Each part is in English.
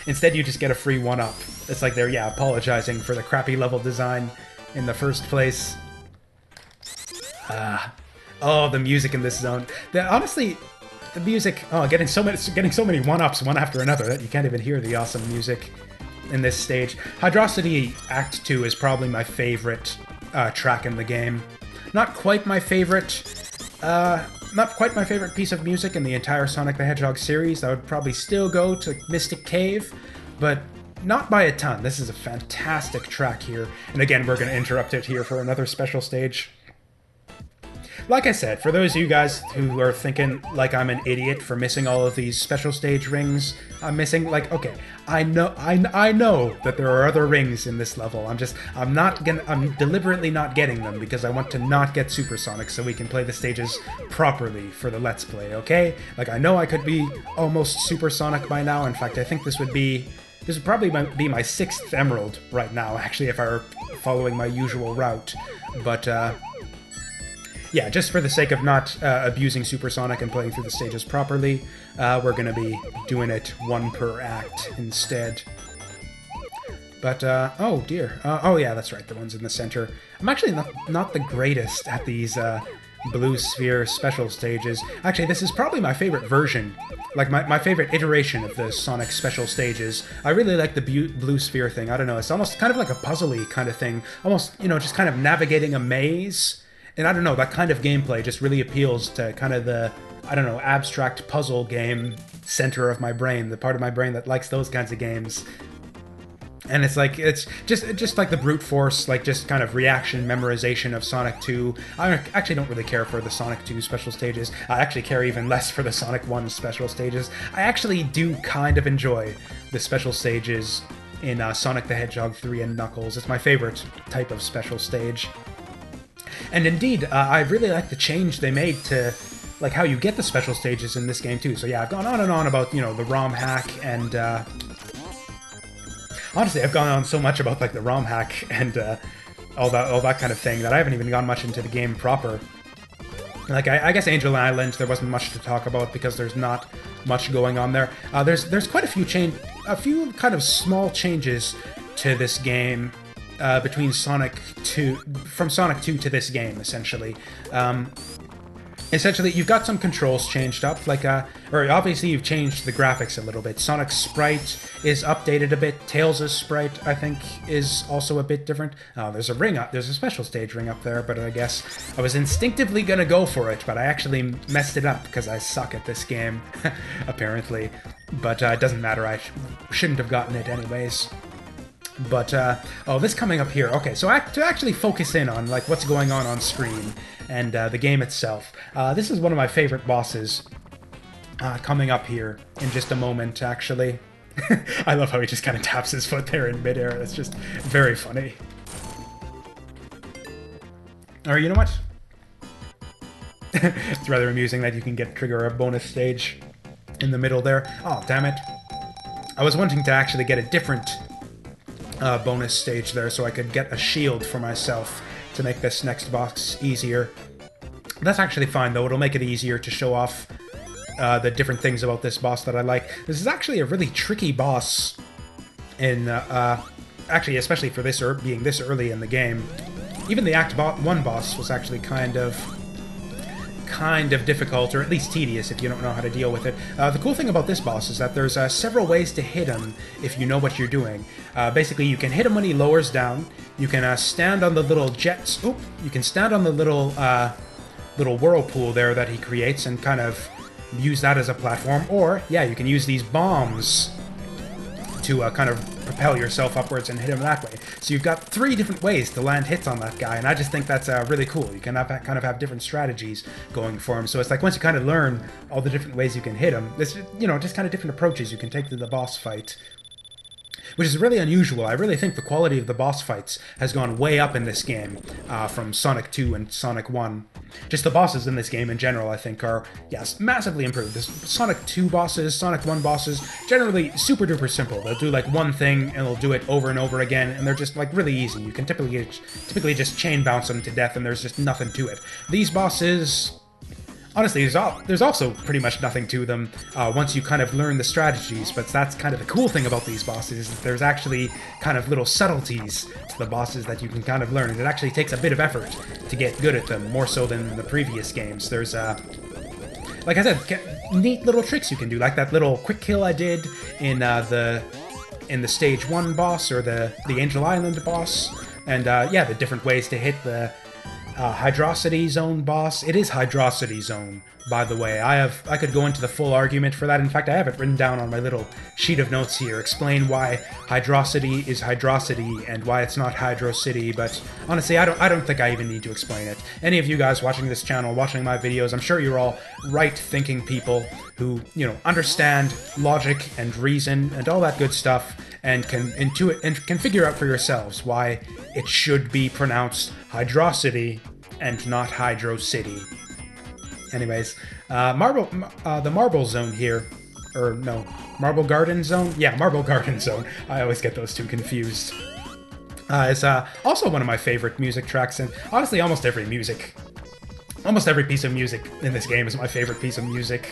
Instead, you just get a free 1-up. It's like they're, yeah, apologizing for the crappy level design in the first place. Oh, the music in this zone. Honestly, the music... Oh, getting so many 1-ups one after another that you can't even hear the awesome music in this stage. Hydrocity Act 2 is probably my favorite track in the game. Not quite my favorite piece of music in the entire Sonic the Hedgehog series. I would probably still go to Mystic Cave, but not by a ton. This is a fantastic track here. And again, we're going to interrupt it here for another special stage. Like I said, for those of you guys who are thinking like I'm an idiot for missing all of these special stage rings, I'm missing, like, okay, I know that there are other rings in this level. I'm deliberately not getting them because I want to not get supersonic so we can play the stages properly for the Let's Play, okay? Like, I know I could be almost supersonic by now. In fact, I think this would probably be my 6th emerald right now, actually, if I were following my usual route. But, yeah, just for the sake of not abusing Supersonic and playing through the stages properly, we're going to be doing it 1 per act instead. But, oh dear. Oh yeah, that's right, the ones in the center. I'm actually not the greatest at these Blue Sphere special stages. Actually, this is probably my favorite version, like my favorite iteration of the Sonic special stages. I really like the Blue Sphere thing. I don't know, it's almost kind of like a puzzly kind of thing. Almost, you know, just kind of navigating a maze. And I don't know, that kind of gameplay just really appeals to kind of the, I don't know, abstract puzzle game center of my brain, the part of my brain that likes those kinds of games. And it's like, it's just like the brute force, like just kind of reaction memorization of Sonic 2. I actually don't really care for the Sonic 2 special stages. I actually care even less for the Sonic 1 special stages. I actually do kind of enjoy the special stages in Sonic the Hedgehog 3 and Knuckles. It's my favorite type of special stage. And indeed, I really like the change they made to, like, how you get the special stages in this game, too. So yeah, I've gone on and on about, you know, the ROM hack and, honestly, I've gone on so much about, like, the ROM hack and, all that kind of thing that I haven't even gone much into the game proper. Like, I guess Angel Island, there wasn't much to talk about because there's not much going on there. There's quite a few kind of small changes to this game. Between from Sonic 2 to this game, essentially. Essentially, you've got some controls changed up, like, or obviously you've changed the graphics a little bit. Sonic's sprite is updated a bit. Tails' sprite, I think, is also a bit different. There's a special stage ring up there, but I guess I was instinctively gonna go for it, but I actually messed it up because I suck at this game, apparently. But it doesn't matter, I shouldn't have gotten it anyways. But, oh, this coming up here. Okay, so to actually focus in on, like, what's going on screen and the game itself, this is one of my favorite bosses coming up here in just a moment, actually. I love how he just kind of taps his foot there in midair. That's just very funny. Or, you know what? It's rather amusing that you can trigger a bonus stage in the middle there. Oh, damn it. I was wanting to actually get a different bonus stage there so I could get a shield for myself to make this next boss easier. That's actually fine, though. It'll make it easier to show off the different things about this boss that I like. This is actually a really tricky boss in, actually, especially for this being this early in the game. Even the Act 1 boss was actually kind of difficult, or at least tedious if you don't know how to deal with it. The cool thing about this boss is that there's several ways to hit him if you know what you're doing. Basically, you can hit him when he lowers down. You can stand on the little jets. Oop! You can stand on the little whirlpool there that he creates and kind of use that as a platform. Or, yeah, you can use these bombs to kind of propel yourself upwards and hit him that way. So you've got 3 different ways to land hits on that guy, and I just think that's really cool. You can kind of have different strategies going for him. So it's like once you kind of learn all the different ways you can hit him, there's, you know, just kind of different approaches you can take to the boss fight, which is really unusual. I really think the quality of the boss fights has gone way up in this game from Sonic 2 and Sonic 1. Just the bosses in this game in general, I think, are, yes, massively improved. The Sonic 2 bosses, Sonic 1 bosses, generally super duper simple. They'll do like one thing and they'll do it over and over again, and they're just like really easy. You can typically just chain bounce them to death and there's just nothing to it. These bosses honestly, there's also pretty much nothing to them once you kind of learn the strategies, but that's kind of the cool thing about these bosses, is that there's actually kind of little subtleties to the bosses that you can kind of learn, and it actually takes a bit of effort to get good at them, more so than in the previous games. There's, like I said, neat little tricks you can do, like that little quick kill I did in the Stage 1 boss, or the Angel Island boss, and yeah, the different ways to hit the Hydrocity Zone boss. It is Hydrocity Zone, by the way. I could go into the full argument for that. In fact, I have it written down on my little sheet of notes here. Explain why Hydrocity is Hydrocity and why it's not Hydrocity. But honestly, I don't think I even need to explain it. Any of you guys watching this channel, watching my videos, I'm sure you're all right-thinking people who, you know, understand logic and reason and all that good stuff, and can intuit and can figure out for yourselves why it should be pronounced Hydrocity and not Hydrocity. Anyways, the Marble Zone here, or no, Marble Garden Zone? Yeah, Marble Garden Zone. I always get those two confused. It's also one of my favorite music tracks, and honestly, almost every piece of music in this game is my favorite piece of music.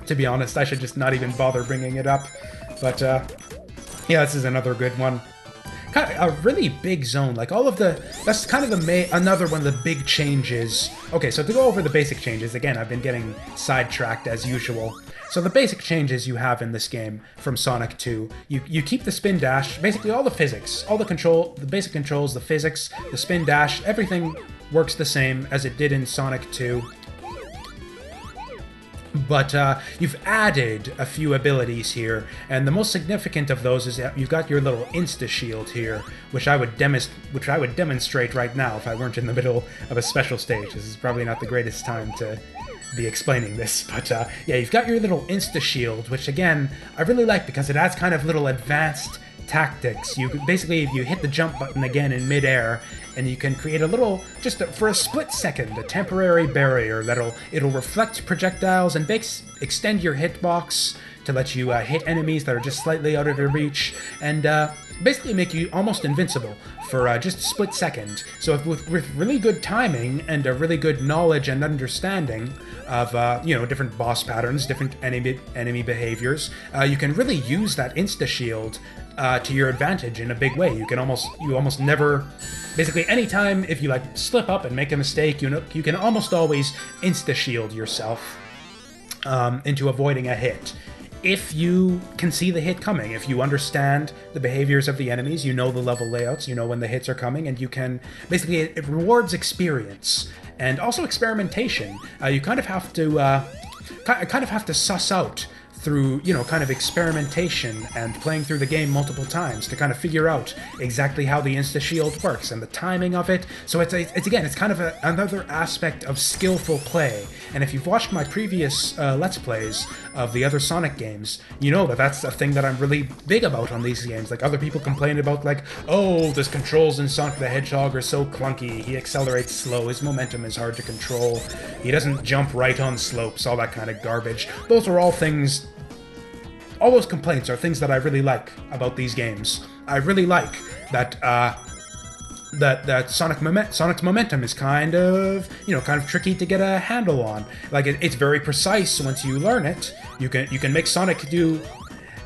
To be honest, I should just not even bother bringing it up, but yeah, this is another good one. Kind of a really big zone, like all of the... That's kind of another one of the big changes. Okay, so to go over the basic changes, again, I've been getting sidetracked as usual. So the basic changes you have in this game from Sonic 2, you keep the spin dash, basically all the physics, all the basic controls, the physics, the spin dash, everything works the same as it did in Sonic 2. But you've added a few abilities here, and the most significant of those is that you've got your little insta-shield here, which I would demonstrate right now if I weren't in the middle of a special stage. This is probably not the greatest time to be explaining this, but yeah, you've got your little insta-shield, which again, I really like because it adds kind of little advanced tactics. You basically, if you hit the jump button again in midair, and you can create a little, just for a split second, a temporary barrier it'll reflect projectiles and extend your hitbox to let you hit enemies that are just slightly out of your reach, and basically make you almost invincible for just a split second. So with really good timing and a really good knowledge and understanding of you know, different boss patterns, different enemy behaviors, you can really use that insta shield to your advantage in a big way. You almost never, basically anytime if you like slip up and make a mistake, you can almost always insta shield yourself into avoiding a hit. If you can see the hit coming, if you understand the behaviors of the enemies, you know the level layouts, you know when the hits are coming, and you can, basically, it rewards experience and also experimentation. You kind of have to suss out through, you know, kind of experimentation and playing through the game multiple times to kind of figure out exactly how the insta-shield works and the timing of it. So it's kind of another aspect of skillful play. And if you've watched my previous Let's Plays of the other Sonic games, you know that that's a thing that I'm really big about on these games. Like, other people complain about, like, oh, the controls in Sonic the Hedgehog are so clunky, he accelerates slow, his momentum is hard to control, he doesn't jump right on slopes, all that kind of garbage. Those are all things... All those complaints are things that I really like about these games. I really like that that Sonic's momentum is kind of tricky to get a handle on. Like, it's very precise once you learn it. You can make Sonic do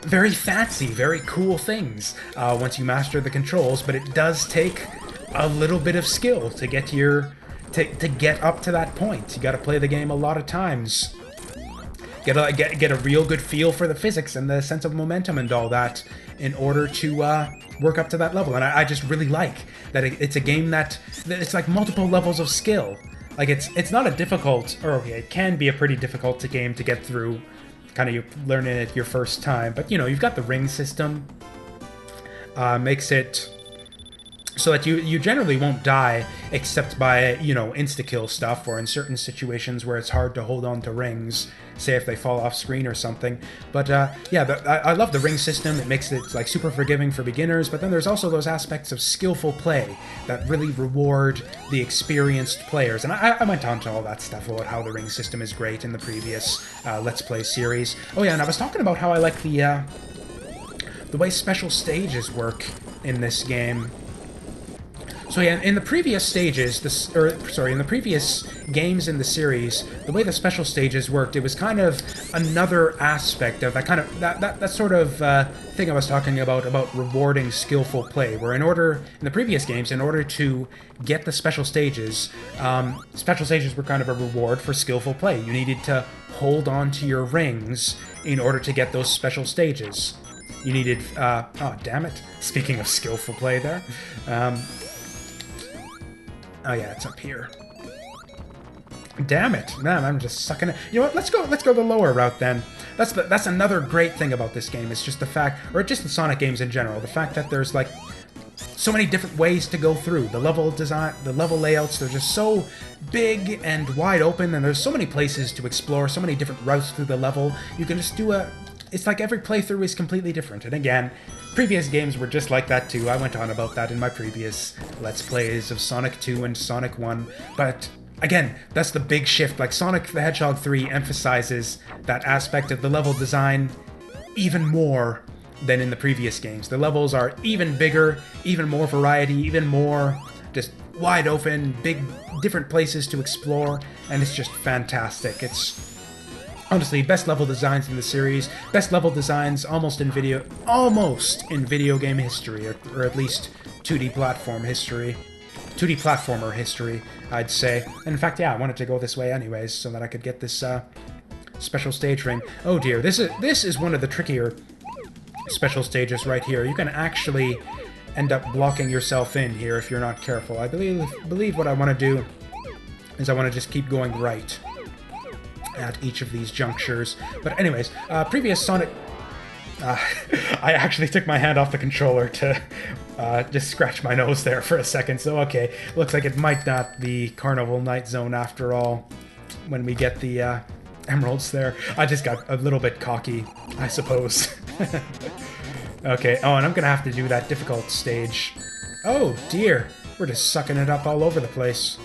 very fancy, very cool things once you master the controls, but it does take a little bit of skill to get to get up to that point. You got to play the game a lot of times. Get a real good feel for the physics and the sense of momentum and all that in order to work up to that level. And I just really like that it's a game that it's like multiple levels of skill. Like, it's not a difficult, or okay, it can be a pretty difficult game to get through, kind of you learning it your first time. But, you know, you've got the ring system, makes it so that you generally won't die except by, you know, insta-kill stuff, or in certain situations where it's hard to hold on to rings, say if they fall off screen or something. But yeah, I love the ring system. It makes it like super forgiving for beginners, but then there's also those aspects of skillful play that really reward the experienced players. And I went on to all that stuff about how the ring system is great in the previous Let's Play series. Oh yeah, and I was talking about how I like the way special stages work in this game. So yeah, in the previous stages, in the previous games in the series, the way the special stages worked, it was kind of another aspect of that kind of that sort of thing I was talking about rewarding skillful play. Where in the previous games, in order to get the special stages were kind of a reward for skillful play. You needed to hold on to your rings in order to get those special stages. You needed, oh damn it! Speaking of skillful play, there. Oh yeah, it's up here. Damn it, man! I'm just sucking it. You know what? Let's go the lower route then. That's another great thing about this game. It's just the fact, or just the Sonic games in general, the fact that there's like so many different ways to go through. The level design, the level layouts, they're just so big and wide open, and there's so many places to explore, so many different routes through the level. You can just do it's like every playthrough is completely different. And again, previous games were just like that too. I went on about that in my previous Let's Plays of Sonic 2 and Sonic 1. But again, that's the big shift. Like Sonic the Hedgehog 3 emphasizes that aspect of the level design even more than in the previous games. The levels are even bigger, even more variety, even more just wide open, big, different places to explore, and it's just fantastic. It's honestly best level designs in the series, best level designs almost in video game history, or at least 2D platformer history, I'd say. And in fact, yeah, I wanted to go this way anyways, so that I could get this special stage ring. Oh dear, this is one of the trickier special stages right here. You can actually end up blocking yourself in here if you're not careful. I believe what I want to do is I want to just keep going right at each of these junctures. But anyways, previous Sonic... I actually took my hand off the controller to just scratch my nose there for a second, so okay, looks like it might not be Carnival Night Zone after all when we get the emeralds there. I just got a little bit cocky, I suppose. Okay, oh, and I'm gonna have to do that difficult stage. Oh dear, we're just sucking it up all over the place.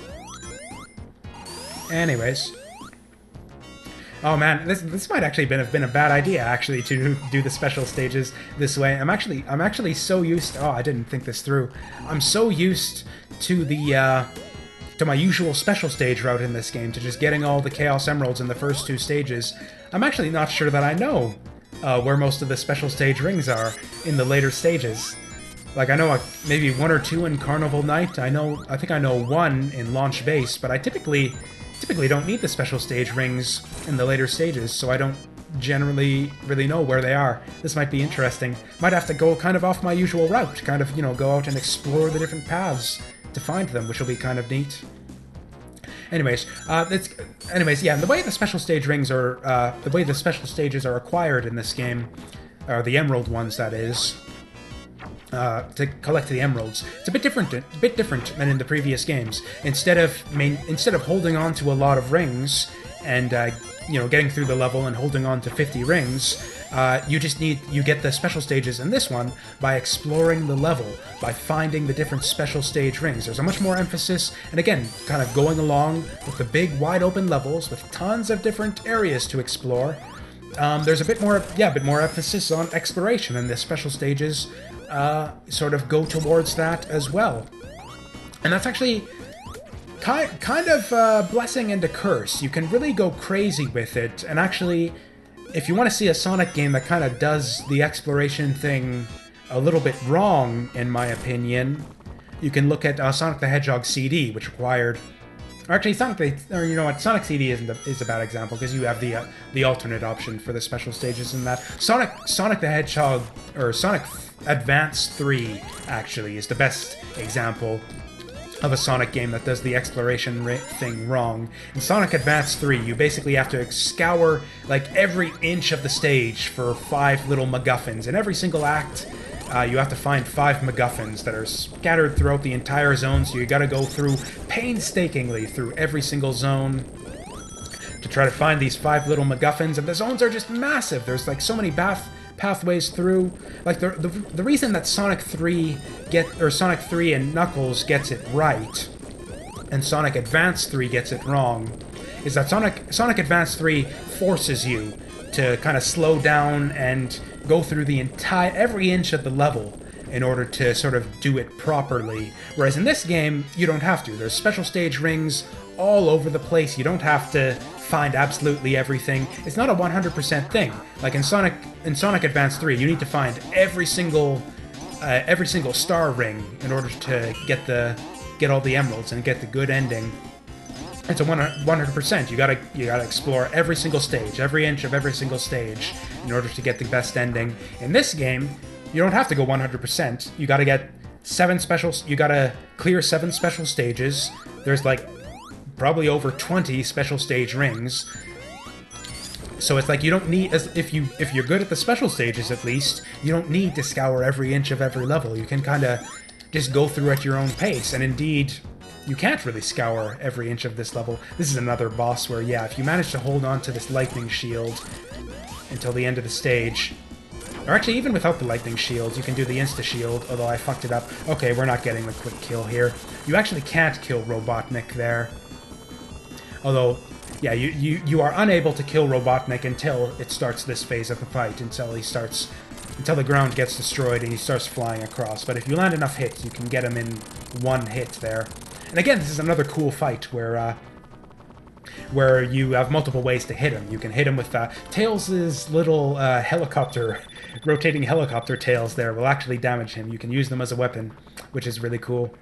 Anyways. Oh man, this might actually have been a bad idea actually to do the special stages this way. I'm actually so used. Oh, I didn't think this through. I'm so used to the to my usual special stage route in this game, to just getting all the Chaos Emeralds in the first two stages. I'm actually not sure that I know where most of the special stage rings are in the later stages. Like I know maybe one or two in Carnival Night. I think I know one in Launch Base, but I typically don't need the special stage rings in the later stages, so I don't generally really know where they are. This might be interesting. Might have to go kind of off my usual route, kind of, you know, go out and explore the different paths to find them, which will be kind of neat. Anyways, yeah, and the way the special stage rings are, the way the special stages are acquired in this game, or the emerald ones, that is, to collect the emeralds, it's a bit different than in the previous games. Instead of holding on to a lot of rings and you know, getting through the level and holding on to 50 rings, you get the special stages in this one by exploring the level, by finding the different special stage rings. There's a much more emphasis, and again, kind of going along with the big wide open levels with tons of different areas to explore. There's a bit more emphasis on exploration, and the special stages sort of go towards that as well. And that's actually kind of a blessing and a curse. You can really go crazy with it, and actually, if you want to see a Sonic game that kind of does the exploration thing a little bit wrong, in my opinion, you can look at Sonic the Hedgehog CD, which required... Or actually, you know what? Sonic CD is a bad example, because you have the alternate option for the special stages in that. Sonic the Hedgehog, or Sonic Advance 3, actually, is the best example of a Sonic game that does the exploration thing wrong. In Sonic Advance 3, you basically have to scour like every inch of the stage for 5 little MacGuffins. In every single act, you have to find 5 MacGuffins that are scattered throughout the entire zone, so you gotta go through painstakingly through every single zone to try to find these 5 little MacGuffins, and the zones are just massive. There's like so many pathways through. Like the reason that Sonic 3 and Knuckles gets it right, and Sonic Advance 3 gets it wrong, is that Sonic Advance 3 forces you to kind of slow down and go through every inch of the level. in order to sort of do it properly. Whereas in this game, you don't have to. There's special stage rings all over the place. You don't have to find absolutely everything. It's not a 100% thing. Like in Sonic Advance 3, you need to find every single star ring in order to get all the emeralds and get the good ending. It's a 100%. You gotta explore every single stage, every inch of every single stage, in order to get the best ending. In this game, you don't have to go 100%. You gotta get you gotta clear 7 special stages. There's like probably over 20 special stage rings. So it's like you don't need, if you're good at the special stages at least, you don't need to scour every inch of every level. You can kind of just go through at your own pace. And indeed, you can't really scour every inch of this level. This is another boss where, yeah, if you manage to hold on to this lightning shield until the end of the stage, or actually even without the lightning shield, you can do the insta-shield, although I fucked it up. Okay, we're not getting the quick kill here. You actually can't kill Robotnik there. Although, yeah, you are unable to kill Robotnik until it starts this phase of the fight, until the ground gets destroyed and he starts flying across. But if you land enough hits, you can get him in one hit there. And again, this is another cool fight where you have multiple ways to hit him. You can hit him with Tails' little rotating helicopter tails there will actually damage him. You can use them as a weapon, which is really cool.